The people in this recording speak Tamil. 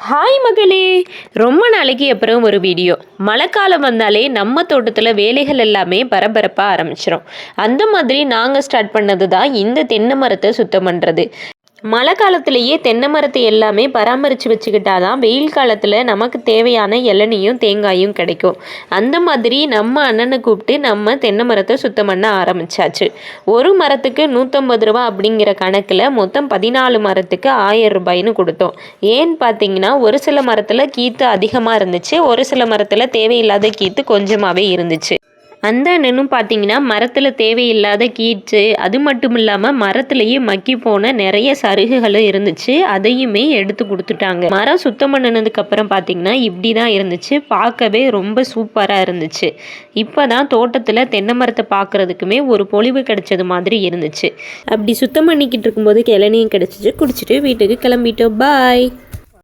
ஹாய் மகளே, ரொம்ப நாளைக்கு அப்புறம் ஒரு வீடியோ. மழைக்காலம் வந்தாலே நம்ம தோட்டத்தில் வேலைகள் எல்லாமே பரபரப்பாக ஆரம்பிச்சிடும். அந்த மாதிரி நாங்கள் ஸ்டார்ட் பண்ணது தான் இந்த தென்னை மரத்தை சுத்தம் பண்ணுறது. மழை காலத்திலேயே தென்னை மரத்தை எல்லாமே பராமரித்து வச்சுக்கிட்டாதான் வெயில் காலத்தில் நமக்கு தேவையான இளநியும் தேங்காயும் கிடைக்கும். அந்த மாதிரி நம்ம அண்ணனை கூப்பிட்டு நம்ம தென்னை மரத்தை சுத்தம் பண்ண ஆரம்பித்தாச்சு. ஒரு மரத்துக்கு 150 ரூபா அப்படிங்கிற கணக்கில் மொத்தம் 14 மரத்துக்கு 1000 ரூபாய்னு கொடுத்தோம். ஏன்னு பார்த்தீங்கன்னா ஒரு சில மரத்தில் கீத்து அதிகமாக இருந்துச்சு, ஒரு சில மரத்தில் தேவையில்லாத கீத்து கொஞ்சமாகவே இருந்துச்சு. அந்த அண்ணனும் பார்த்தீங்கன்னா மரத்தில் தேவையில்லாத கீற்று, அது மட்டும் இல்லாமல் மரத்துலேயே மக்கி போன நிறைய சருகுகளும் இருந்துச்சு, அதையுமே எடுத்து கொடுத்துட்டாங்க. மரம் சுத்தம் பண்ணினதுக்கப்புறம் பார்த்தீங்கன்னா இப்படி தான் இருந்துச்சு. பார்க்கவே ரொம்ப சூப்பராக இருந்துச்சு. இப்போ தான் தோட்டத்தில் தென்னை மரத்தை பார்க்குறதுக்குமே ஒரு பொலிவு கிடைச்சது மாதிரி இருந்துச்சு. அப்படி சுத்தம் பண்ணிக்கிட்டு இருக்கும்போது இளநியும் கிடச்சிச்சு. குடிச்சிட்டு வீட்டுக்கு கிளம்பிட்டோம். பாய்.